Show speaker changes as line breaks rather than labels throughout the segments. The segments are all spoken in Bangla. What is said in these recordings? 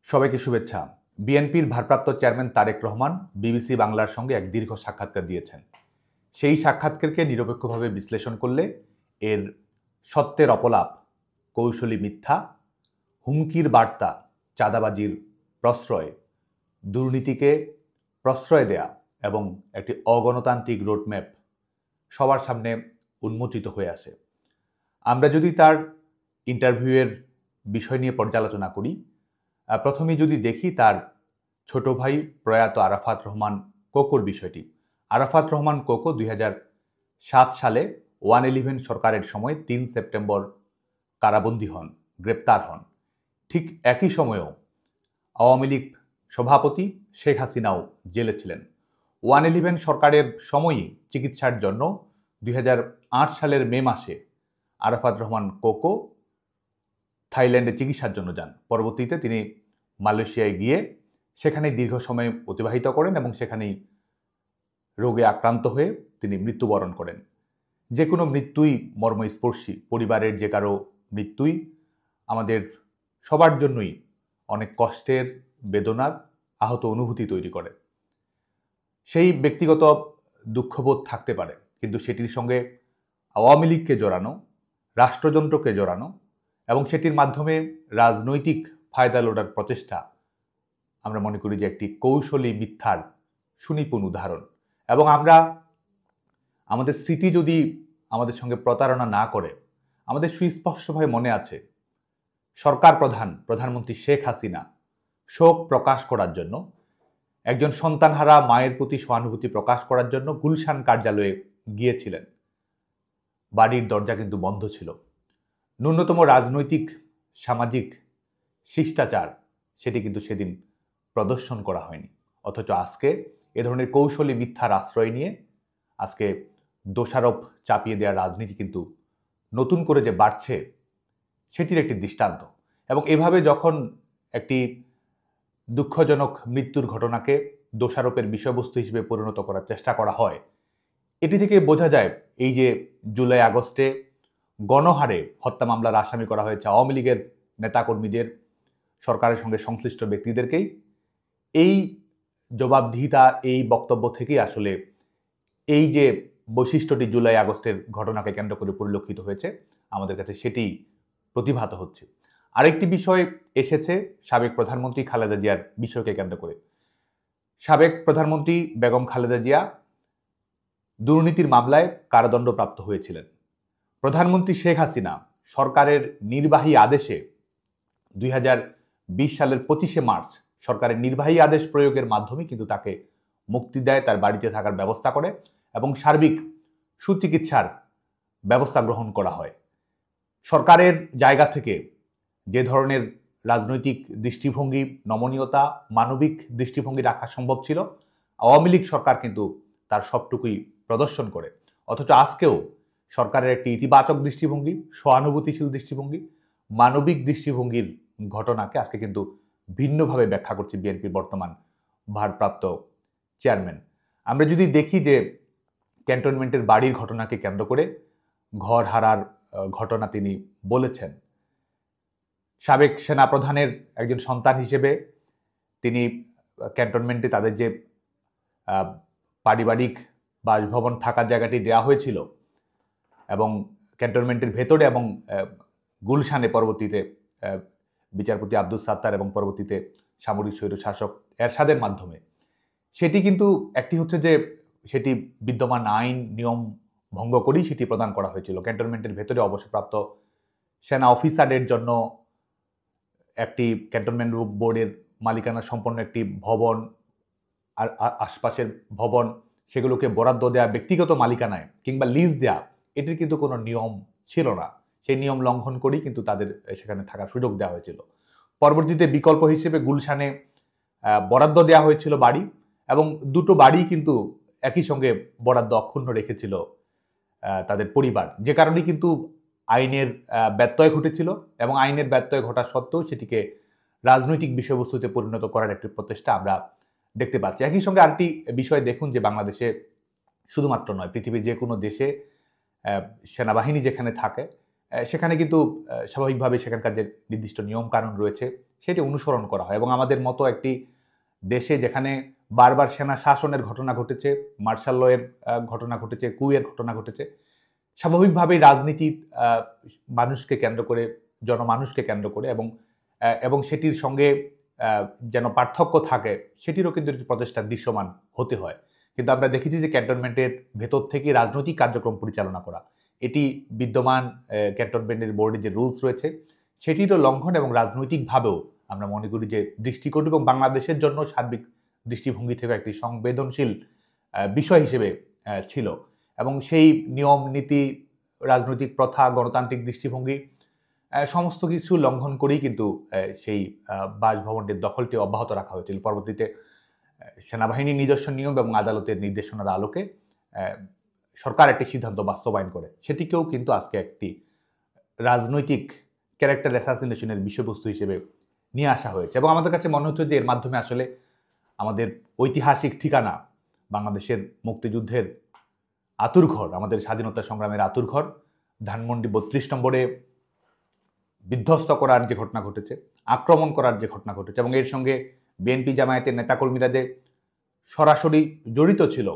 সবাইকে শুভেচ্ছা। বিএনপির ভারপ্রাপ্ত চেয়ারম্যান তারেক রহমান বিবিসি বাংলার সঙ্গে এক দীর্ঘ সাক্ষাৎকার দিয়েছেন। সেই সাক্ষাৎকারকে নিরপেক্ষভাবে বিশ্লেষণ করলে এর সত্যের অপলাপ, কৌশলী মিথ্যা, হুমকির বার্তা, চাঁদাবাজির প্রশ্রয়, দুর্নীতিকে প্রশ্রয় দেয়া এবং একটি অগণতান্ত্রিক রোডম্যাপ সবার সামনে উন্মোচিত হয়ে আসে। আমরা যদি তার ইন্টারভিউয়ের বিষয় নিয়ে পর্যালোচনা করি, প্রথমে যদি দেখি তার ছোট ভাই প্রয়াত আরাফাত রহমান কোকোর বিষয়টি। আরাফাত রহমান কোকো 2007 সালে 111 সরকারের সময় 3 সেপ্টেম্বর কারাবন্দী হন, গ্রেপ্তার হন। ঠিক একই সময়েও আওয়ামী লীগ সভাপতি শেখ হাসিনাও জেলে ছিলেন। 111 সরকারের সময়ই চিকিৎসার জন্য 2008 সালের মে মাসে আরাফাত রহমান কোকো থাইল্যান্ডে চিকিৎসার জন্য যান। পরবর্তীতে তিনি মালয়েশিয়ায় গিয়ে সেখানে দীর্ঘ সময় অতিবাহিত করেন এবং সেখানেই রোগে আক্রান্ত হয়ে তিনি মৃত্যুবরণ করেন। যে কোনো মৃত্যুই মর্মস্পর্শী, পরিবারের যে কারো মৃত্যুই আমাদের সবার জন্যই অনেক কষ্টের, বেদনার, আহত অনুভূতি তৈরি করে। সেই ব্যক্তিগত দুঃখবোধ থাকতে পারে, কিন্তু সেটির সঙ্গে আওয়ামী লীগকে জড়ানো, রাষ্ট্রযন্ত্রকে জড়ানো এবং সেটির মাধ্যমে রাজনৈতিক ফায়দা লোটার প্রচেষ্টা আমরা মনে করি যে একটি কৌশলী মিথ্যার সুনিপুণ উদাহরণ। এবং আমরা আমাদের স্মৃতি যদি আমাদের সঙ্গে প্রতারণা না করে, আমাদের সুস্পষ্টভাবে মনে আছে সরকার প্রধানমন্ত্রী শেখ হাসিনা শোক প্রকাশ করার জন্য, একজন সন্তানহারা মায়ের প্রতি সহানুভূতি প্রকাশ করার জন্য গুলশান কার্যালয়ে গিয়েছিলেন। বাড়ির দরজা কিন্তু বন্ধ ছিল। ন্যূনতম রাজনৈতিক, সামাজিক শিষ্টাচার সেটি কিন্তু সেদিন প্রদর্শন করা হয়নি। অথচ আজকে এ ধরনের কৌশলী মিথ্যার আশ্রয় নিয়ে আজকে দোষারোপ চাপিয়ে দেওয়ার রাজনীতি কিন্তু নতুন করে যে বাড়ছে সেটির একটি দৃষ্টান্ত। এবং এভাবে যখন একটি দুঃখজনক মৃত্যুর ঘটনাকে দোষারোপের বিষয়বস্তু হিসেবে পরিণত করার চেষ্টা করা হয়, এটি থেকে বোঝা যায় এই যে জুলাই আগস্টে গণহারে হত্যা মামলার আসামি করা হয়েছে আওয়ামী লীগের নেতাকর্মীদের, সরকারের সঙ্গে সংশ্লিষ্ট ব্যক্তিদেরকেই, এই জবাবদিহিতা, এই বক্তব্য থেকেই আসলে এই যে বৈশিষ্ট্যটি জুলাই আগস্টের ঘটনাকে কেন্দ্র করে পরিলক্ষিত হয়েছে আমাদের কাছে সেটি প্রতিভাত হচ্ছে। আরেকটি বিষয় এসেছে সাবেক প্রধানমন্ত্রী খালেদা জিয়ার বিষয়কে কেন্দ্র করে। সাবেক প্রধানমন্ত্রী বেগম খালেদা জিয়া দুর্নীতির মামলায় কারাদণ্ডপ্রাপ্ত হয়েছিলেন। প্রধানমন্ত্রী শেখ হাসিনা সরকারের নির্বাহী আদেশে 2020 সালের 25শে মার্চ সরকারের নির্বাহী আদেশ প্রয়োগের মাধ্যমে কিন্তু তাকে মুক্তি দেয়, তার বাড়িতে থাকার ব্যবস্থা করে এবং সার্বিক সুচিকিৎসার ব্যবস্থা গ্রহণ করা হয়। সরকারের জায়গা থেকে যে ধরনের রাজনৈতিক দৃষ্টিভঙ্গি, নমনীয়তা, মানবিক দৃষ্টিভঙ্গি রাখা সম্ভব ছিল, আওয়ামী লীগ সরকার কিন্তু তার সবটুকুই প্রদর্শন করে। অথচ আজকেও সরকারের একটি ইতিবাচক দৃষ্টিভঙ্গি, সহানুভূতিশীল দৃষ্টিভঙ্গি, মানবিক দৃষ্টিভঙ্গির ঘটনাকে আজকে কিন্তু ভিন্নভাবে ব্যাখ্যা করছে বিএনপির বর্তমান ভারপ্রাপ্ত চেয়ারম্যান। আমরা যদি দেখি যে ক্যান্টনমেন্টের বাড়ির ঘটনাকে কেন্দ্র করে ঘর হারার ঘটনা তিনি বলেছেন, সাবেক সেনাপ্রধানের একজন সন্তান হিসেবে তিনি ক্যান্টনমেন্টে তাদের যে পারিবারিক বাসভবন থাকার জায়গাটি দেওয়া হয়েছিল এবং ক্যান্টনমেন্টের ভেতরে এবং গুলশানে পরবর্তীতে বিচারপতি আব্দুল সাত্তার এবং পরবর্তীতে সামরিক স্বৈরশাসক এরশাদের মাধ্যমে, সেটি কিন্তু একটি হচ্ছে যে সেটি বিদ্যমান আইন নিয়ম ভঙ্গ করেই সেটি প্রদান করা হয়েছিল। ক্যান্টনমেন্টের ভেতরে অবসরপ্রাপ্ত সেনা অফিসারের জন্য একটি ক্যান্টনমেন্ট বোর্ডের মালিকানা সম্পন্ন একটি ভবন আর আশপাশের ভবন সেগুলোকে বরাদ্দ দেয়া, ব্যক্তিগত মালিকানায় কিংবা লিজ দেয়া, এটির কিন্তু কোনো নিয়ম ছিল না। সেই নিয়ম লঙ্ঘন করেই কিন্তু তাদের সেখানে থাকার সুযোগ দেওয়া হয়েছিল। পরবর্তীতে বিকল্প হিসেবে গুলশানে বরাদ্দ দেওয়া হয়েছিল বাড়ি, এবং দুটো বাড়ি কিন্তু একই সঙ্গে বরাদ্দ অক্ষুণ্ণ রেখেছিল তাদের পরিবার, যে কারণে কিন্তু আইনের ব্যত্যয় ঘটেছিল এবং আইনের ব্যত্যয় ঘটা সত্ত্বেও সেটিকে রাজনৈতিক বিষয়বস্তুতে পরিণত করার একটি প্রচেষ্টা আমরা দেখতে পাচ্ছি। একই সঙ্গে আরেকটি বিষয় দেখুন যে বাংলাদেশে শুধুমাত্র নয়, পৃথিবীর যে কোনো দেশে সেনাবাহিনী যেখানে থাকে সেখানে কিন্তু স্বাভাবিকভাবে সেখানকার যে নির্দিষ্ট নিয়ম কানুন রয়েছে সেটি অনুসরণ করা হয়। এবং আমাদের মতো একটি দেশে যেখানে বারবার সেনা শাসনের ঘটনা ঘটেছে, মার্শাল ল এর ঘটনা ঘটেছে, কুয়ের ঘটনা ঘটেছে, স্বাভাবিকভাবেই রাজনীতি মানুষকে কেন্দ্র করে, জনমানুষকে কেন্দ্র করে এবং সেটির সঙ্গে যেন পার্থক্য থাকে সেটিরও কিন্তু প্রচেষ্টা দৃশ্যমান হতে হয়। কিন্তু আমরা দেখেছি যে ক্যান্টনমেন্টের ভেতর থেকে রাজনৈতিক কার্যক্রম পরিচালনা করা, এটি বিদ্যমান ক্যান্টনমেন্টের বোর্ডে যে রুলস রয়েছে সেটিরও লঙ্ঘন এবং রাজনৈতিকভাবেও আমরা মনে করি যে দৃষ্টিকোণ এবং বাংলাদেশের জন্য সার্বিক দৃষ্টিভঙ্গি থেকে একটি সংবেদনশীল বিষয় হিসেবে ছিল। এবং সেই নিয়ম নীতি, রাজনৈতিক প্রথা, গণতান্ত্রিক দৃষ্টিভঙ্গি সমস্ত কিছু লঙ্ঘন করেই কিন্তু সেই বাসভবনটির দখলটি অব্যাহত রাখা হয়েছিল। পরবর্তীতে সেনাবাহিনীর নিজস্ব নিয়ম এবং আদালতের নির্দেশনার আলোকে সরকার একটি সিদ্ধান্ত বাস্তবায়ন করে, সেটিকেও কিন্তু আজকে একটি রাজনৈতিক ক্যারেক্টার অ্যাসাসিনেশনের বিষয়বস্তু হিসেবে নিয়ে আসা হয়েছে। এবং আমাদের কাছে মনে হচ্ছে যে এর মাধ্যমে আসলে আমাদের ঐতিহাসিক ঠিকানা, বাংলাদেশের মুক্তিযুদ্ধের আতুরঘর, আমাদের স্বাধীনতা সংগ্রামের আতুরঘর ধানমন্ডি 32 নম্বরে বিধ্বস্ত করার যে ঘটনা ঘটেছে, আক্রমণ করার যে ঘটনা ঘটেছে, এবং এর সঙ্গে বিএনপি জামায়াতের নেতাকর্মীরা যে সরাসরি জড়িত ছিল,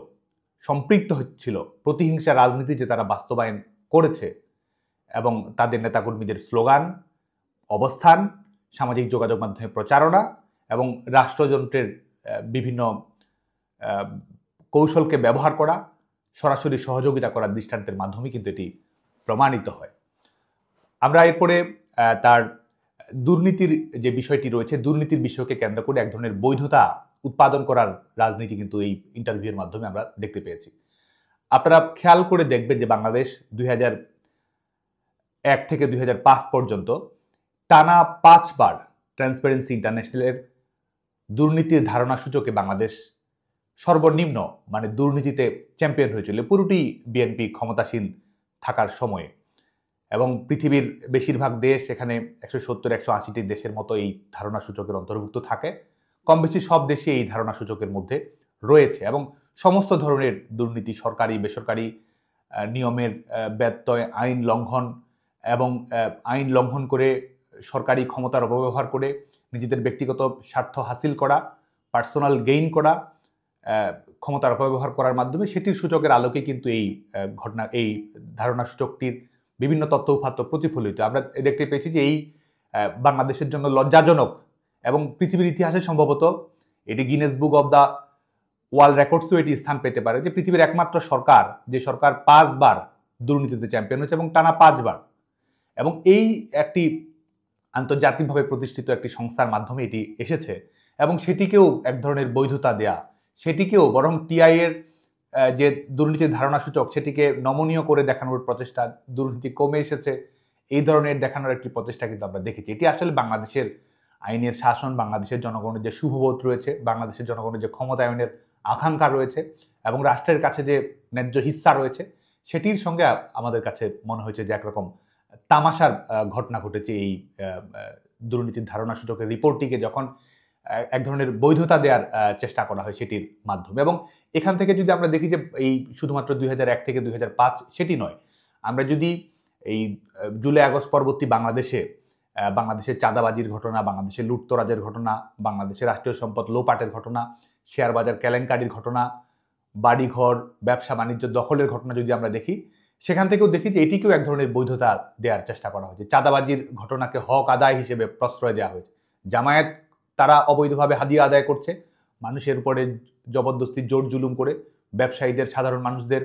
সম্পৃক্ত হচ্ছিল, প্রতিহিংসা রাজনীতি যে তারা বাস্তবায়ন করেছে, এবং তাদের নেতাকর্মীদের স্লোগান, অবস্থান, সামাজিক যোগাযোগ মাধ্যমে প্রচারণা এবং রাষ্ট্রযন্ত্রের বিভিন্ন কৌশলকে ব্যবহার করা, সরাসরি সহযোগিতা করার দৃষ্টান্তের মাধ্যমে কিন্তু এটি প্রমাণিত হয়। আমরা এরপরে তার দুর্নীতির যে বিষয়টি রয়েছে, দুর্নীতির বিষয়কে কেন্দ্র করে এক ধরনের বৈধতা উৎপাদন করার রাজনীতি কিন্তু এই ইন্টারভিউর মাধ্যমে আমরা দেখতে পেয়েছি। আপনারা খেয়াল করে দেখবেন যে বাংলাদেশ 2001 থেকে 2005 পর্যন্ত টানা 5 বার ট্রান্সপারেন্সি ইন্টারন্যাশনালের দুর্নীতির ধারণা সূচকে বাংলাদেশ সর্বনিম্ন মানে দুর্নীতিতে চ্যাম্পিয়ন হয়েছিল, পুরোটি বিএনপি ক্ষমতাসীন থাকার সময়ে। এবং পৃথিবীর বেশিরভাগ দেশ, এখানে 170-180টি দেশের মতো এই ধারণা সূচকের অন্তর্ভুক্ত থাকে, কম বেশি সব দেশই এই ধারণা সূচকের মধ্যে রয়েছে। এবং সমস্ত ধরনের দুর্নীতি, সরকারি বেসরকারি নিয়মের ব্যত্যয়, আইন লঙ্ঘন এবং আইন লঙ্ঘন করে সরকারি ক্ষমতার অপব্যবহার করে নিজেদের ব্যক্তিগত স্বার্থ হাসিল করা, পার্সোনাল গেইন করা, ক্ষমতার অপব্যবহার করার মাধ্যমে সেটির সূচকের আলোকে কিন্তু এই ঘটনা, এই ধারণা সূচকটির বিভিন্ন তথ্য উপাত্ত প্রতিফলিত। আমরা দেখতে পেয়েছি যে এই বাংলাদেশের জন্য লজ্জাজনক এবং পৃথিবীর ইতিহাসে সম্ভবত এটি Guinness book of the world রেকর্ডসও এটি স্থান পেতে পারে যে পৃথিবীর একমাত্র সরকার, যে সরকার 5 বার দুর্নীতিতে চ্যাম্পিয়ন হয়েছে এবং টানা 5 বার। এবং এই একটি আন্তর্জাতিকভাবে প্রতিষ্ঠিত একটি সংস্থার মাধ্যমে এটি এসেছে এবং সেটিকেও এক ধরনের বৈধতা দেয়া, সেটিকেও বরং টিআই এর যে দুর্নীতির ধারণা সূচক সেটিকে নমনীয় করে দেখানোর প্রচেষ্টা, দুর্নীতি কমে এসেছে এই ধরনের দেখানোর একটি প্রচেষ্টা কিন্তু আমরা দেখেছি। এটি আসলে বাংলাদেশের আইনের শাসন, বাংলাদেশের জনগণের যে শুভবোধ রয়েছে, বাংলাদেশের জনগণের যে ক্ষমতায়নের আকাঙ্ক্ষা রয়েছে এবং রাষ্ট্রের কাছে যে ন্যায্য হিস্সা রয়েছে, সেটির সঙ্গে আমাদের কাছে মনে হয়েছে যে একরকম তামাশার ঘটনা ঘটেছে এই দুর্নীতির ধারণা সূচকের রিপোর্টটিকে যখন এক ধরনের বৈধতা দেওয়ার চেষ্টা করা হয় সেটির মাধ্যমে। এবং এখান থেকে যদি আমরা দেখি যে এই শুধুমাত্র 2001 থেকে 2005 সেটি নয়, আমরা যদি এই জুলাই আগস্ট পরবর্তী বাংলাদেশের চাঁদাবাজির ঘটনা, বাংলাদেশের লুটতরাজের ঘটনা, বাংলাদেশের রাষ্ট্রীয় সম্পদ লোপাটের ঘটনা, শেয়ার বাজার কেলেঙ্কারির ঘটনা, বাড়িঘর, ব্যবসা বাণিজ্য দখলের ঘটনা যদি আমরা দেখি, সেখান থেকেও দেখি যে এটিকেও এক ধরনের বৈধতা দেওয়ার চেষ্টা করা হয়েছে। চাঁদাবাজির ঘটনাকে হক আদায় হিসেবে প্রশ্রয় দেওয়া হয়েছে। জামায়াত তারা অবৈধভাবে হাদিয়া আদায় করছে, মানুষের উপরে জবরদস্তি জোর জুলুম করে, ব্যবসায়ীদের, সাধারণ মানুষদের,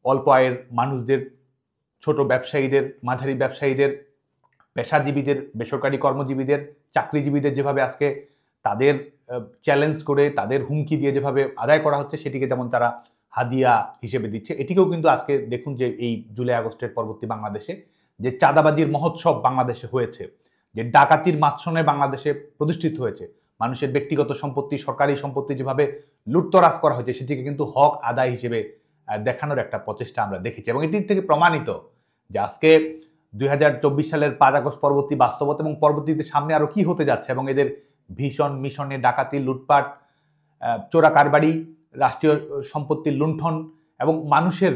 অল্প আয়ের মানুষদের, ছোট ব্যবসায়ীদের, মাঝারি ব্যবসায়ীদের, পেশাজীবীদের, বেসরকারি কর্মজীবীদের, চাকরিজীবীদের যেভাবে আজকে তাদের চ্যালেঞ্জ করে, তাদের হুমকি দিয়ে যেভাবে আদায় করা হচ্ছে, সেটিকে যেমন তারা হাদিয়া হিসেবে দিচ্ছে, এটিকেও কিন্তু আজকে দেখুন যে এই জুলাই আগস্টের পরবর্তী বাংলাদেশে যে চাঁদাবাজির মহোৎসব বাংলাদেশে হয়েছে, যে ডাকাতির মাধ্যমে বাংলাদেশে প্রতিষ্ঠিত হয়েছে, মানুষের ব্যক্তিগত সম্পত্তি, সরকারি সম্পত্তি যেভাবে লুটতরাজ করা হয়েছে, সেটিকে কিন্তু হক আদায় হিসেবে দেখানোর একটা প্রচেষ্টা আমরা দেখেছি। এবং এটির থেকে প্রমাণিত যে আজকে 2024 সালের 5 আগস্ট পরবর্তী বাস্তবতা এবং পরবর্তীতে সামনে আরো কি হতে যাচ্ছে এবং এদের ভীষণ মিশনে ডাকাতি, লুটপাট, চোরা কারবারি, রাষ্ট্রীয় সম্পত্তির লুণ্ঠন এবং মানুষের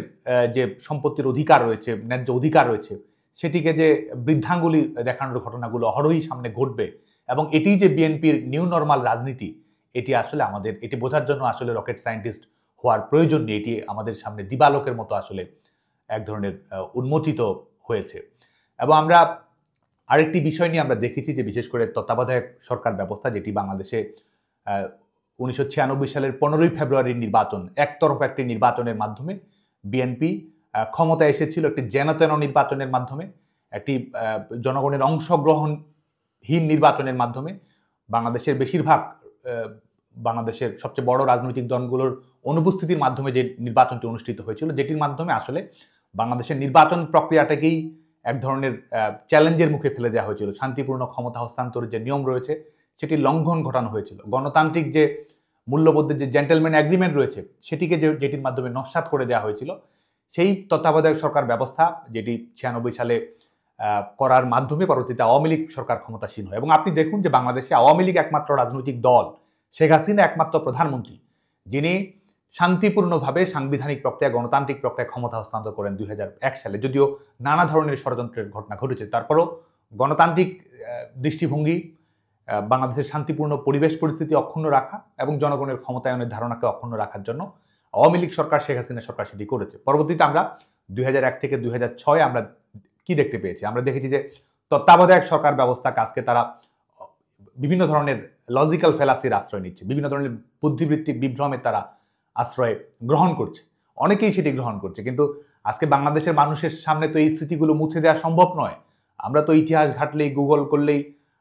যে সম্পত্তির অধিকার রয়েছে, ন্যায্য অধিকার রয়েছে, সেটিকে যে বৃদ্ধাঙ্গুলি দেখানোর ঘটনাগুলো অহরহই সামনে ঘটবে, এবং এটি যে বিএনপির নিউ নর্মাল রাজনীতি, এটি আসলে আমাদের এটি বোঝার জন্য আসলে রকেট সায়েন্টিস্ট হওয়ার প্রয়োজন নেই। এটি আমাদের সামনে দিবালোকের মতো আসলে এক ধরনের উন্মোচিত হয়েছে। এবং আমরা আরেকটি বিষয় নিয়ে আমরা দেখেছি যে বিশেষ করে তত্ত্বাবধায়ক সরকার ব্যবস্থা, যেটি বাংলাদেশে 1996 সালের 15ই ফেব্রুয়ারির নির্বাচন, একতরফা একটি নির্বাচনের মাধ্যমে বিএনপি ক্ষমতায় এসেছিল, একটি যেনতেন নির্বাচনের মাধ্যমে, একটি জনগণের অংশগ্রহণহীন নির্বাচনের মাধ্যমে, বাংলাদেশের বেশিরভাগ বাংলাদেশের সবচেয়ে বড় রাজনৈতিক দলগুলোর অনুপস্থিতির মাধ্যমে যে নির্বাচনটি অনুষ্ঠিত হয়েছিল, যেটির মাধ্যমে আসলে বাংলাদেশের নির্বাচন প্রক্রিয়াটাকেই এক ধরনের চ্যালেঞ্জের মুখে ফেলে দেওয়া হয়েছিল। শান্তিপূর্ণ ক্ষমতা হস্তান্তরের যে নিয়ম রয়েছে সেটি লঙ্ঘন ঘটানো হয়েছিল। গণতান্ত্রিক যে মূল্যবোধের যে জেন্টেলম্যান এগ্রিমেন্ট রয়েছে সেটিকে যেটির মাধ্যমে নস্যাৎ করে দেওয়া হয়েছিল, সেই তত্ত্বাবধায়ক সরকার ব্যবস্থা যেটি 96 সালে করার মাধ্যমে পরবর্তীতে আওয়ামী লীগ সরকার ক্ষমতাসীন হয়। এবং আপনি দেখুন যে বাংলাদেশে আওয়ামী লীগ একমাত্র রাজনৈতিক দল, শেখ হাসিনা একমাত্র প্রধানমন্ত্রী যিনি শান্তিপূর্ণভাবে সাংবিধানিক প্রক্রিয়া, গণতান্ত্রিক প্রক্রিয়া ক্ষমতা হস্তান্তর করেন 2001 সালে। যদিও নানা ধরনের ষড়যন্ত্রের ঘটনা ঘটেছে, তারপরও গণতান্ত্রিক দৃষ্টিভঙ্গি, বাংলাদেশের শান্তিপূর্ণ পরিবেশ পরিস্থিতি অক্ষুণ্ণ রাখা এবং জনগণের ক্ষমতায়নের ধারণাকে অক্ষুণ্ণ রাখার জন্য আওয়ামী লীগ সরকার, শেখ হাসিনা সরকার সেটি করেছে। পরবর্তীতে আমরা 2001 থেকে 2006 আমরা কি দেখতে পেয়েছি? আমরা দেখেছি যে তত্ত্বাবধায়ক সরকার ব্যবস্থাকে আজকে তারা বিভিন্ন ধরনের লজিক্যাল ফেলাসির আশ্রয় নিচ্ছে, বিভিন্ন ধরনের বুদ্ধিবৃত্তিক বিভ্রমের তারা আশ্রয় গ্রহণ করছে, অনেকেই সেটি গ্রহণ করছে। কিন্তু আজকে বাংলাদেশের মানুষের সামনে তো এই স্মৃতিগুলো মুছে দেওয়া সম্ভব নয়। আমরা তো ইতিহাস ঘাটলেই, গুগল করলেই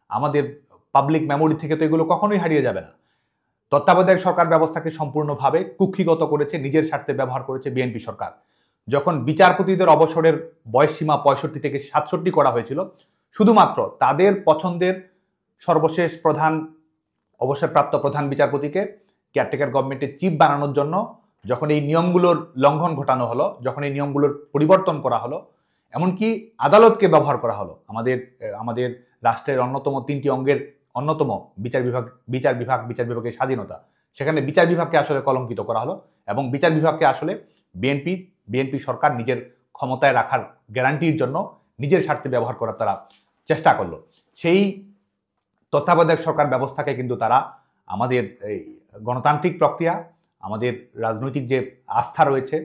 আমাদের পাবলিক মেমোরি থেকে তো এগুলো কখনোই হারিয়ে যাবে না। তত্ত্বাবধায়ক সরকার ব্যবস্থাকে সম্পূর্ণভাবে কুক্ষিগত করেছে, নিজের স্বার্থে ব্যবহার করেছে বিএনপি সরকার। যখন বিচারপতিদের অবসরের বয়সসীমা 65 থেকে 67 করা হয়েছিল, শুধুমাত্র তাদের পছন্দের সর্বশেষ অবসরপ্রাপ্ত প্রধান বিচারপতিকে কেয়ারটেকার গভর্নমেন্টের চিফ বানানোর জন্য যখন এই নিয়মগুলোর লঙ্ঘন ঘটানো হলো, যখন এই নিয়মগুলোর পরিবর্তন করা হলো, এমনকি আদালতকে ব্যবহার করা হলো, আমাদের রাষ্ট্রের অন্যতম 3টি অঙ্গের অন্যতম বিচার বিভাগের স্বাধীনতা, সেখানে বিচার বিভাগকে আসলে কলঙ্কিত করা হলো এবং বিচার বিভাগকে আসলে বিএনপি সরকার নিজের ক্ষমতায় রাখার গ্যারান্টির জন্য নিজের স্বার্থে ব্যবহার করার তারা চেষ্টা করলো। সেই তত্ত্বাবধায়ক সরকার ব্যবস্থাকে কিন্তু তারা আমাদের গণতান্ত্রিক প্রক্রিয়া, আমাদের রাজনৈতিক যে আস্থা রয়েছে,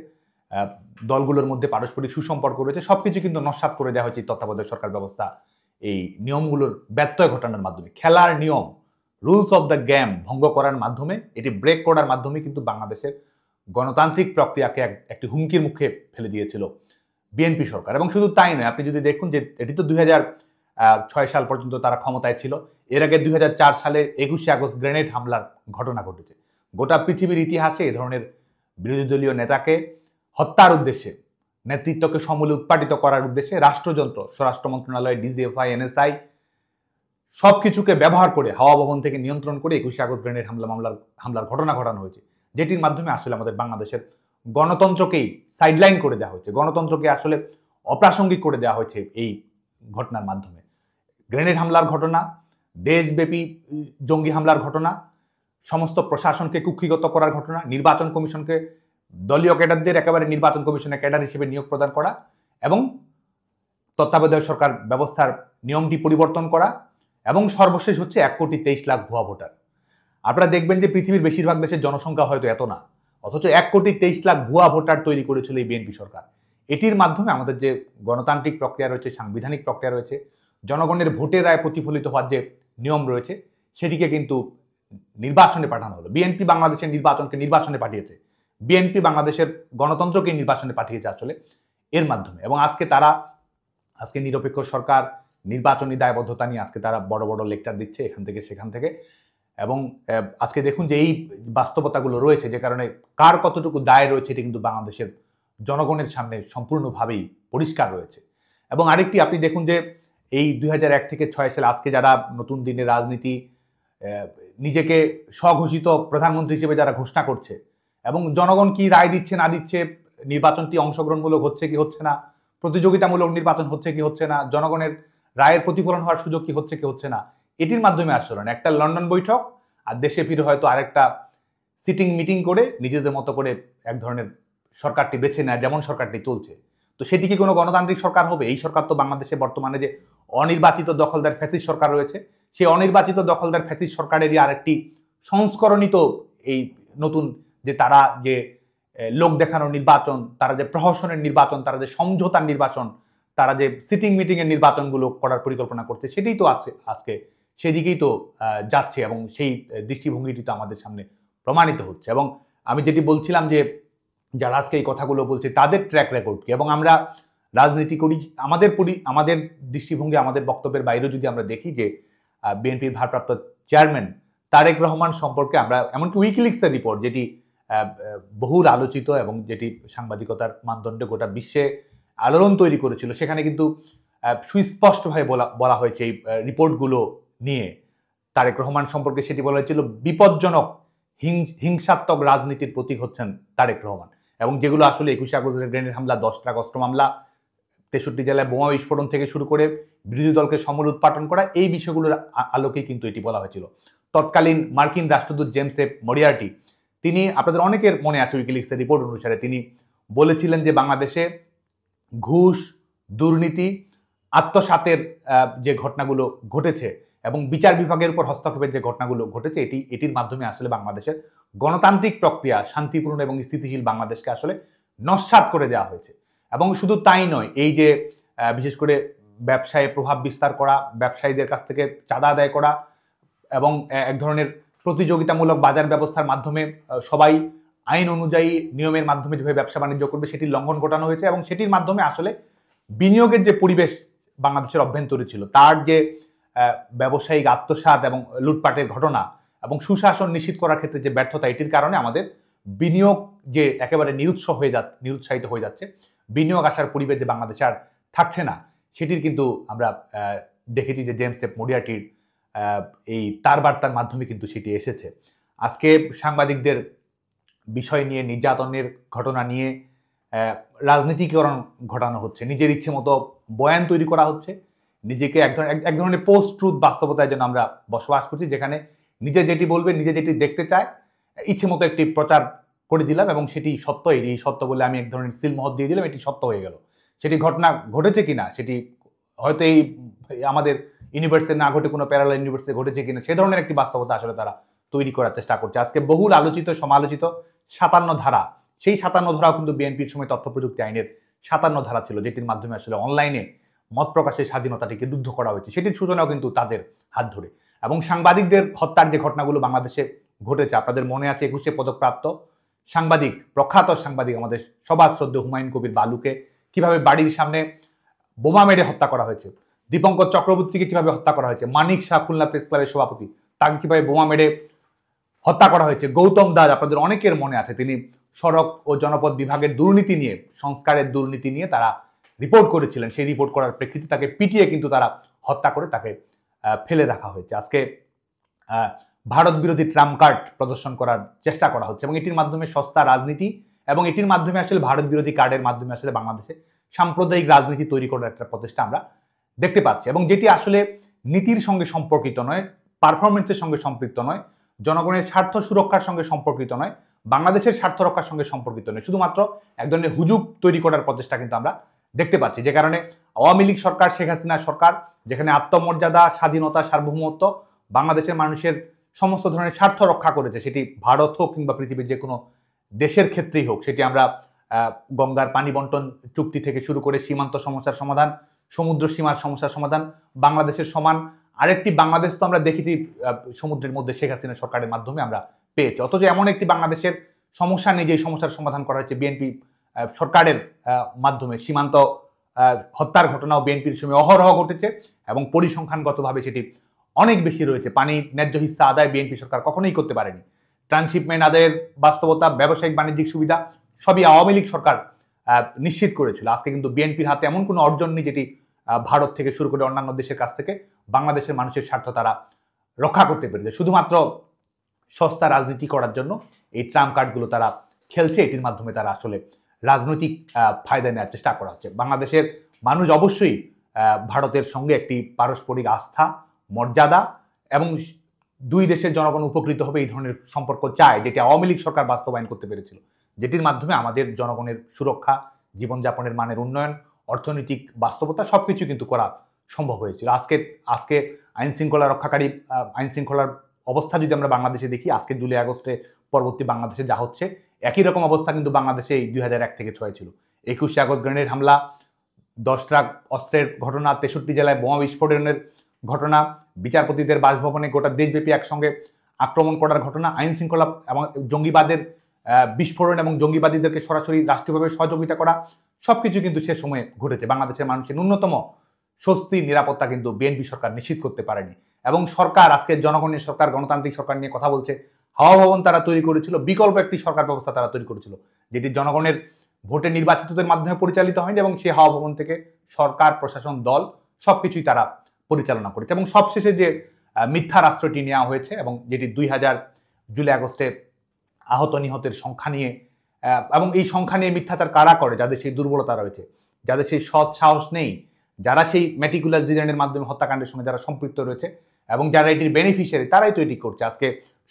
দলগুলোর মধ্যে পারস্পরিক সুসম্পর্ক রয়েছে, সবকিছু কিন্তু নস্যাৎ করে দেওয়া হয়েছে তত্ত্বাবধায়ক সরকার ব্যবস্থা এই নিয়মগুলোর ব্যত্যয় ঘটানোর মাধ্যমে। খেলার নিয়ম, রুলস অফ দ্য গেম ভঙ্গ করার মাধ্যমে, এটি ব্রেক করার মাধ্যমে কিন্তু বাংলাদেশের গণতান্ত্রিক প্রক্রিয়াকে একটি হুমকির মুখে ফেলে দিয়েছিল বিএনপি সরকার। এবং শুধু তাই নয়, আপনি যদি দেখুন যে এটি তো 2006 সাল পর্যন্ত তারা ক্ষমতায় ছিল। এর আগে 2004 সালে 21শে আগস্ট গ্রেনেড হামলার ঘটনা ঘটেছে। গোটা পৃথিবীর ইতিহাসে এ ধরনের বিরোধী দলীয় নেতাকে হত্যার উদ্দেশ্যে, নেতৃত্বকে সমূলে উৎপাটিত করার উদ্দেশ্যে রাষ্ট্রযন্ত্র, স্বরাষ্ট্র মন্ত্রণালয়, ডিজিএফআই, এনএসআই সবকিছুকে ব্যবহার করে হাওয়া ভবন থেকে নিয়ন্ত্রণ করে 21শে আগস্ট গ্রেনেড হামলার ঘটনা ঘটানো হয়েছে, যেটির মাধ্যমে আসলে আমাদের বাংলাদেশের গণতন্ত্রকেই সাইডলাইন করে দেওয়া হয়েছে, গণতন্ত্রকে আসলে অপ্রাসঙ্গিক করে দেওয়া হয়েছে এই ঘটনার মাধ্যমে। গ্রেনেড হামলার ঘটনা, দেশব্যাপী জঙ্গি হামলার ঘটনা, সমস্ত প্রশাসনকে কুক্ষিগত করার ঘটনা, নির্বাচন কমিশনকে দলীয় ক্যাডারদের একেবারে নির্বাচন কমিশনের ক্যাডার হিসেবে নিয়োগ প্রদান করা এবং তত্ত্বাবধায়ক সরকার ব্যবস্থার নিয়মটি পরিবর্তন করা, এবং সর্বশেষ হচ্ছে 1,23,00,000 ভুয়া ভোটার। আপনারা দেখবেন যে পৃথিবীর বেশিরভাগ দেশের জনসংখ্যা হয়তো এত না, অথচ 1,23,00,000 ভুয়া ভোটার তৈরি করেছিল এই বিএনপি সরকার। এটির মাধ্যমে আমাদের যে গণতান্ত্রিক প্রক্রিয়া রয়েছে, সাংবিধানিক প্রক্রিয়া রয়েছে, জনগণের ভোটের রায় প্রতিফলিত হওয়ার যে নিয়ম রয়েছে, সেটিকে কিন্তু নির্বাচনে পাঠানো হলো। বিএনপি বাংলাদেশের নির্বাচনে পাঠিয়েছে, বিএনপি বাংলাদেশের গণতন্ত্রকে নির্বাচনে পাঠিয়েছে আসলে এর মাধ্যমে। এবং আজকে নিরপেক্ষ সরকার, নির্বাচনী দায়বদ্ধতা নিয়ে আজকে তারা বড় বড় লেকচার দিচ্ছে এখান থেকে সেখান থেকে। এবং আজকে দেখুন যে এই বাস্তবতাগুলো রয়েছে, যে কারণে কার কতটুকু দায় রয়েছে এটি কিন্তু বাংলাদেশের জনগণের সামনে সম্পূর্ণভাবেই পরিষ্কার রয়েছে। এবং আরেকটি আপনি দেখুন যে এই 2001 থেকে 6 সালে আজকে যারা নতুন দিনের রাজনীতি, নিজেকে স্বঘোষিত প্রধানমন্ত্রী হিসেবে যারা ঘোষণা করছে, এবং জনগণ কি রায় দিচ্ছে না দিচ্ছে, নির্বাচনটি অংশগ্রহণমূলক হচ্ছে কি হচ্ছে না, প্রতিযোগিতামূলক নির্বাচন হচ্ছে কি হচ্ছে না, জনগণের রায়ের প্রতিফলন হওয়ার সুযোগ কি হচ্ছে না, এটির মাধ্যমে আসলে একটা লন্ডন বৈঠক আর দেশে ফিরে হয়তো আরেকটা সিটিং মিটিং করে নিজেদের মতো করে এক ধরনের সরকারটি বেছে নেয়, যেমন সরকারটি চলছে। তো সেটি কি কোনো গণতান্ত্রিক সরকার হবে? এই সরকার তো বাংলাদেশে বর্তমানে যে অনির্বাচিত দখলদার ফ্যাসিস্ট সরকার রয়েছে, সেই অনির্বাচিত দখলদার ফ্যাসিস্ট সরকারেরই আরেকটি সংস্করণই তো এই নতুন যে তারা যে লোক দেখানোর নির্বাচন, তারা যে প্রহসনের নির্বাচন, তারা যে সমঝোতার নির্বাচন, তারা যে সিটিং মিটিং এর নির্বাচনগুলো করার পরিকল্পনা করছে, সেটাই তো আজকে সেদিকেই তো যাচ্ছে এবং সেই দৃষ্টিভঙ্গিটি তো আমাদের সামনে প্রমাণিত হচ্ছে। এবং আমি যেটি বলছিলাম যে যারা আজকে এই কথাগুলো বলছে তাদের ট্র্যাক রেকর্ড কি, এবং আমরা রাজনীতি করি, আমাদের দৃষ্টিভঙ্গি, আমাদের বক্তব্যের বাইরেও যদি আমরা দেখি যে বিএনপির ভারপ্রাপ্ত চেয়ারম্যান তারেক রহমান সম্পর্কে আমরা এমনকি উইকিলিক্সের রিপোর্ট, যেটি বহুল আলোচিত এবং যেটি সাংবাদিকতার মানদণ্ডে গোটা বিশ্বে আলোড়ন তৈরি করেছিল, সেখানে কিন্তু সুস্পষ্টভাবে বলা হয়েছে এই রিপোর্টগুলো নিয়ে তারেক রহমান সম্পর্কে, সেটি বলা হয়েছিল বিপজ্জনক হিংসাত্মক রাজনীতির প্রতীক হচ্ছেন তারেক রহমান। এবং যেগুলো আসলে 21 আগস্টের গ্রেনেড হামলা, 10টা অস্ত্র মামলা, 63 জেলায় বোমা বিস্ফোরণ থেকে শুরু করে বিরোধী দলকে সমূল উৎপাটন করা, এই বিষয়গুলোর আলোকেই কিন্তু এটি বলা হয়েছিল। তৎকালীন মার্কিন রাষ্ট্রদূত জেমস এফ মরিয়ার্টি, তিনি, আপনাদের অনেকের মনে আছে উইকিলিক্সের রিপোর্ট অনুসারে, তিনি বলেছিলেন যে বাংলাদেশে ঘুষ, দুর্নীতি, আত্মসাতের যে ঘটনাগুলো ঘটেছে এবং বিচার বিভাগের উপর হস্তক্ষেপের যে ঘটনাগুলো ঘটেছে, এটির মাধ্যমে আসলে বাংলাদেশের গণতান্ত্রিক প্রক্রিয়া, শান্তিপূর্ণ এবং স্থিতিশীল বাংলাদেশকে আসলে নস্যাৎ করে দেওয়া হয়েছে। এবং শুধু তাই নয়, এই যে বিশেষ করে ব্যবসায়ে প্রভাব বিস্তার করা, ব্যবসায়ীদের কাছ থেকে চাঁদা আদায় করা এবং এক ধরনের প্রতিযোগিতামূলক বাজার ব্যবস্থার মাধ্যমে সবাই আইন অনুযায়ী নিয়মের মাধ্যমে যেভাবে ব্যবসা বাণিজ্য করবে সেটির লঙ্ঘন ঘটানো হয়েছে। এবং সেটির মাধ্যমে আসলে বিনিয়োগের যে পরিবেশ বাংলাদেশের অভ্যন্তরে ছিল, তার যে ব্যবসায়িক আত্মসাৎ এবং লুটপাটের ঘটনা এবং সুশাসন নিশ্চিত করার ক্ষেত্রে যে ব্যর্থতা, এটির কারণে আমাদের বিনিয়োগ যে একেবারে নিরুৎসাহিত হয়ে যাচ্ছে, বিনিয়োগ আসার পরিবেশ যে বাংলাদেশে আর থাকছে না, সেটির কিন্তু আমরা দেখেছি যে জেমস এফ মরিয়ার্টির এই তার বার্তার মাধ্যমে কিন্তু সেটি এসেছে। আজকে সাংবাদিকদের বিষয় নিয়ে, নির্যাতনের ঘটনা নিয়ে রাজনীতিকরণ ঘটানো হচ্ছে, নিজের ইচ্ছে মতো বয়ান তৈরি করা হচ্ছে, নিজেকে এক ধরনের পোস্ট ট্রুথ বাস্তবতায় যেন আমরা বসবাস করছি, যেখানে নিজে যেটি বলবে, নিজে যেটি দেখতে চায়, ইচ্ছে মতো একটি প্রচার করে দিলাম এবং সেটি সত্য, এই সত্য বলে আমি এক ধরনের সিলমোহর দিয়ে দিলাম, এটি সত্য হয়ে গেল। সেটি ঘটনা ঘটেছে কিনা, সেটি হয়তো এই আমাদের ইউনিভার্সে না ঘটে কোনো প্যারালাল ইউনিভার্সে ঘটেছে কিনা, সে ধরনের একটি বাস্তবতা আসলে তারা তৈরি করার চেষ্টা করছে। আজকে বহুল আলোচিত সমালোচিত 57 ধারা, সেই 57 ধারাও কিন্তু বিএনপির সময় তথ্য প্রযুক্তি আইনের 57 ধারা ছিল, যেটির মাধ্যমে আসলে অনলাইনে মত প্রকাশের স্বাধীনতাটিকে রুদ্ধ করা হয়েছে, সেটির সূচনাও কিন্তু তাদের হাত ধরে। এবং সাংবাদিকদের হত্যার যে ঘটনাগুলো বাংলাদেশে ঘটেছে, আপনাদের মনে আছে 21-এ পদকপ্রাপ্ত সাংবাদিক, প্রখ্যাত সাংবাদিক আমাদের সবার শ্রদ্ধেয় হুমায়ুন কবির বালুকে কিভাবে বাড়ির সামনে বোমা মেরে হত্যা করা হয়েছে, দীপঙ্কর চক্রবর্তীকে কিভাবে হত্যা করা হয়েছে, মানিক শাহ খুলনা প্রেস ক্লাবের সভাপতি, তাকে কিভাবে বোমা মেরে হত্যা করা হয়েছে, গৌতম দাস, আপনাদের অনেকের মনে আছে, তিনি সড়ক ও জনপদ বিভাগের দুর্নীতি নিয়ে, সংস্কারের দুর্নীতি নিয়ে তারা রিপোর্ট করেছিলেন, সেই রিপোর্ট করার প্রেক্ষিতে তাকে পিটিয়ে কিন্তু তারা হত্যা করে তাকে ফেলে রাখা হয়েছে। আজকে ভারত বিরোধী ট্রাম্প কার্ড প্রদর্শন করার চেষ্টা করা হচ্ছে এবং এটির মাধ্যমে সস্তা রাজনীতি এবং এটির মাধ্যমে আসলে ভারত বিরোধী কার্ডের মাধ্যমে আসলে বাংলাদেশে সাম্প্রদায়িক রাজনীতি তৈরি করার একটা প্রচেষ্টা আমরা দেখতে পাচ্ছি, এবং যেটি আসলে নীতির সঙ্গে সম্পর্কিত নয়, পারফরমেন্সের সঙ্গে সম্পৃক্ত নয়, জনগণের স্বার্থ সুরক্ষার সঙ্গে সম্পর্কিত নয়, বাংলাদেশের স্বার্থ রক্ষার সঙ্গে সম্পর্কিত নয়, শুধুমাত্র এক ধরনের হুজুগ তৈরি করার প্রচেষ্টা কিন্তু আমরা দেখতে পাচ্ছি। যে কারণে আওয়ামী লীগ সরকার, শেখ হাসিনা সরকার, যেখানে আত্মমর্যাদা, স্বাধীনতা, সার্বভৌমত্ব, বাংলাদেশের মানুষের সমস্ত ধরনের স্বার্থ রক্ষা করেছে, সেটি ভারত হোক কিংবা পৃথিবীর যে কোনো দেশের ক্ষেত্রেই হোক, সেটি আমরা গঙ্গার পানি বন্টন চুক্তি থেকে শুরু করে সীমান্ত সমস্যার সমাধান, সমুদ্র সীমার সমস্যার সমাধান, বাংলাদেশের সমান আরেকটি বাংলাদেশ তো আমরা দেখেছি সমুদ্রের মধ্যে শেখ হাসিনা সরকারের মাধ্যমে আমরা পেয়েছি। অথচ এমন একটি বাংলাদেশের সমস্যা নেই যে সমস্যার সমাধান করা হয়েছে বিএনপি সরকারের মাধ্যমে। সীমান্ত হত্যার ঘটনাও বিএনপির সময় অহরহ ঘটেছে এবং পরিসংখ্যানগতভাবে সেটি অনেক বেশি রয়েছে। পানি ন্যায্য হিস্সা আদায় বিএনপি সরকার কখনোই করতে পারেনি। ট্রান্সশিপমেন্ট আদায়ের বাস্তবতা, ব্যবসায়িক বাণিজ্যিক সুবিধা সবই আওয়ামী লীগ সরকার নিশ্চিত করেছিল। আজকে কিন্তু বিএনপির হাতে এমন কোনো অর্জন নেই যেটি ভারত থেকে শুরু করে অন্যান্য দেশের কাছ থেকে বাংলাদেশের মানুষের স্বার্থ তারা রক্ষা করতে পেরেছে। শুধুমাত্র সস্তা রাজনীতি করার জন্য এই ট্রাম্প কার্ডগুলো তারা খেলছে, এটির মাধ্যমে তারা আসলে রাজনৈতিক ফায়দা নেওয়ার চেষ্টা করা হচ্ছে। বাংলাদেশের মানুষ অবশ্যই ভারতের সঙ্গে একটি পারস্পরিক আস্থা, মর্যাদা এবং দুই দেশের জনগণ উপকৃত হবে এই ধরনের সম্পর্ক চায়, যেটি আওয়ামী লীগ সরকার বাস্তবায়ন করতে পেরেছিল, যেটির মাধ্যমে আমাদের জনগণের সুরক্ষা, জীবনযাপনের মানের উন্নয়ন, অর্থনৈতিক বাস্তবতা সবকিছু কিন্তু করা সম্ভব হয়েছিল। আজকে আইন শৃঙ্খলা রক্ষাকারী আইন শৃঙ্খলার অবস্থা যদি আমরা বাংলাদেশে দেখি, আজকে জুলাই আগস্টে পরবর্তী বাংলাদেশে যা হচ্ছে, একই রকম অবস্থা কিন্তু বাংলাদেশে এই 2001 থেকে 6 ছিল। 21শে আগস্ট গ্রেনেড হামলা, 10 ট্রাক অস্ত্রের ঘটনা, 63 জেলায় বোমা বিস্ফোরণের ঘটনা, বিচারপতিদের বাসভবনে গোটা দেশব্যাপী একসঙ্গে আক্রমণ করার ঘটনা, আইন শৃঙ্খলা এবং জঙ্গিবাদের বিস্ফোরণ এবং জঙ্গিবাদীদেরকে সরাসরি রাষ্ট্রীয়ভাবে সহযোগিতা করা, সবকিছু কিন্তু সে সময়ে ঘটেছে। বাংলাদেশের মানুষের ন্যূনতম স্বস্তি নিরাপত্তা কিন্তু বিএনপি সরকার নিশ্চিত করতে পারেনি। এবং সরকার আজকে জনগণের সরকার, গণতান্ত্রিক সরকার নিয়ে কথা বলছে। হাওয়া ভবন তারা তৈরি করেছিল, বিকল্প একটি সরকার ব্যবস্থা তারা তৈরি করেছিল, যেটি জনগণের ভোটে নির্বাচিতদের মাধ্যমে পরিচালিত হয়নি, এবং সেই হাওয়া ভবন থেকে সরকার, প্রশাসন, দল সবকিছুই তারা পরিচালনা করেছে। এবং সবশেষে যে মিথ্যা রাষ্ট্রটি নেওয়া হয়েছে, এবং যেটি 2000 জুলাই আগস্টে আহত নিহতের সংখ্যা নিয়ে, এবং এই সংখ্যা নিয়ে মিথ্যাচার কারা করে, যাদের সেই দুর্বলতা রয়েছে, যাদের সেই সৎ সাহস নেই, যারা সেই মেটিকুলাস ডিজাইনের মাধ্যমে হত্যাকাণ্ডের সঙ্গে যারা সম্পৃক্ত রয়েছে এবং যারা এটির বেনিফিশিয়ারি, তারাই তো এটি করছে। আজকে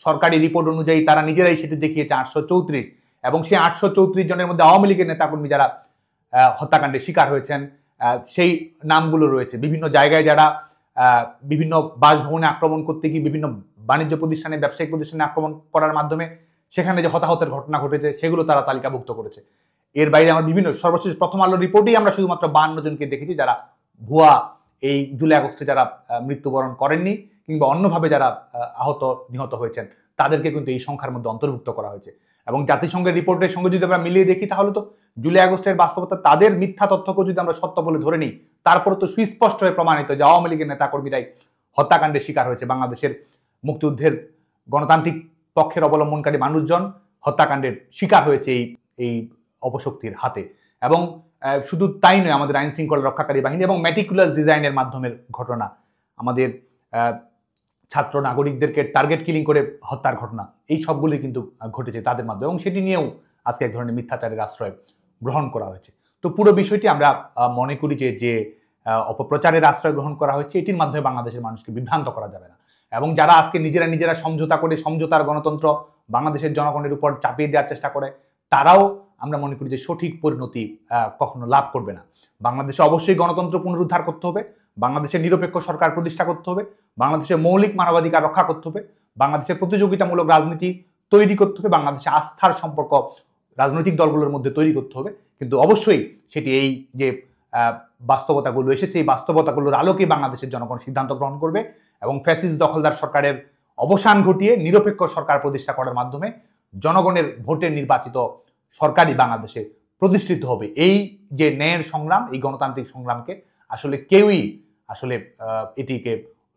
সরকারি রিপোর্ট অনুযায়ী তারা নিজেরাই সেটি দেখিয়েছে 834, এবং সেই 834 জনের মধ্যে আওয়ামী লীগের নেতাকর্মী যারা হত্যাকাণ্ডের শিকার হয়েছেন, সেই নামগুলো রয়েছে। বিভিন্ন জায়গায় যারা বিভিন্ন বাসভবনে আক্রমণ করতে গিয়ে, বিভিন্ন বাণিজ্য প্রতিষ্ঠানে, ব্যবসায়িক প্রতিষ্ঠানে আক্রমণ করার মাধ্যমে সেখানে যে হতাহতের ঘটনা ঘটেছে, সেগুলো তারা তালিকাভুক্ত করেছে। এর বাইরে আমার বিভিন্ন সর্বশেষ প্রথম আলো রিপোর্টেই আমরা শুধুমাত্র 52 জনকে দেখেছি যারা ভুয়া এই জুলাই আগস্টে যারা মৃত্যুবরণ করেননি কিংবা অন্যভাবে যারা আহত নিহত হয়েছেন, তাদেরকে কিন্তু এই সংখ্যার মধ্যে অন্তর্ভুক্ত করা হয়েছে। এবং জাতিসংঘের রিপোর্টের সঙ্গে যদি আমরা মিলিয়ে দেখি, তাহলে তো জুলাই আগস্টের বাস্তবতা, তাদের মিথ্যা তথ্যকে যদি আমরা সত্য বলে ধরে নিই, তারপর তো সুস্পষ্ট হয়ে প্রমাণিত যে আওয়ামী লীগের নেতাকর্মীরাই হত্যাকাণ্ডের শিকার হয়েছে। বাংলাদেশের মুক্তিযুদ্ধের গণতান্ত্রিক পক্ষের অবলম্বনকারী মানুষজন হত্যাকাণ্ডের শিকার হয়েছে এই অপশক্তির হাতে। এবং শুধু তাই নয়, আমাদের আইন শৃঙ্খলা রক্ষাকারী বাহিনী এবং মেটিকুলাস ডিজাইনের মাধ্যমের ঘটনা, আমাদের ছাত্র নাগরিকদেরকে টার্গেট কিলিং করে হত্যার ঘটনা, এই সবগুলি কিন্তু ঘটেছে তাদের মাধ্যমে, এবং সেটি নিয়েও আজকে এক ধরনের মিথ্যাচারের আশ্রয় গ্রহণ করা হয়েছে। তো পুরো বিষয়টি আমরা মনে করি যে অপপ্রচারের আশ্রয় গ্রহণ করা হয়েছে, এটির মাধ্যমে বাংলাদেশের মানুষকে বিভ্রান্ত করা যাবে না। এবং যারা আজকে নিজেরা সমঝোতা করে, সমঝোতার গণতন্ত্র বাংলাদেশের জনগণের উপর চাপিয়ে দেওয়ার চেষ্টা করে, তারাও আমরা মনে করি যে সঠিক পরিণতি কখনো লাভ করবে না। বাংলাদেশে অবশ্যই গণতন্ত্র পুনরুদ্ধার করতে হবে, বাংলাদেশের নিরপেক্ষ সরকার প্রতিষ্ঠা করতে হবে, বাংলাদেশের মৌলিক মানবাধিকার রক্ষা করতে হবে, বাংলাদেশের প্রতিযোগিতামূলক রাজনীতি তৈরি করতে হবে, বাংলাদেশে আস্থার সম্পর্ক রাজনৈতিক দলগুলোর মধ্যে তৈরি করতে হবে। কিন্তু অবশ্যই সেটি এই যে বাস্তবতাগুলো এসেছে, এই বাস্তবতাগুলোর আলোকে বাংলাদেশের জনগণ সিদ্ধান্ত গ্রহণ করবে, এবং ফ্যাসিস্ট দখলদার সরকারের অবসান ঘটিয়ে নিরপেক্ষ সরকার প্রতিষ্ঠা করার মাধ্যমে জনগণের ভোটে নির্বাচিত সরকারই বাংলাদেশে প্রতিষ্ঠিত হবে। এই যে ন্যায়ের সংগ্রাম, এই গণতান্ত্রিক সংগ্রামকে আসলে কেউই এটিকে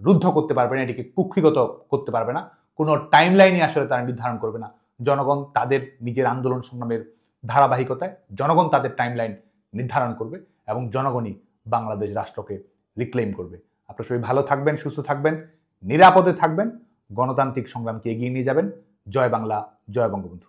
রুদ্ধ করতে পারবে না, এটিকে কুক্ষিগত করতে পারবে না। কোনো টাইমলাইনই আসলে তারা নির্ধারণ করবে না। জনগণ তাদের নিজের আন্দোলন সংগ্রামের ধারাবাহিকতায় জনগণ তাদের টাইমলাইন নির্ধারণ করবে, এবং জনগণই বাংলাদেশ রাষ্ট্রকে রিক্লেম করবে। আপনারা সবাই ভালো থাকবেন, সুস্থ থাকবেন, নিরাপদে থাকবেন, গণতান্ত্রিক সংগ্রামকে এগিয়ে নিয়ে যাবেন। জয় বাংলা, জয় বঙ্গবন্ধু।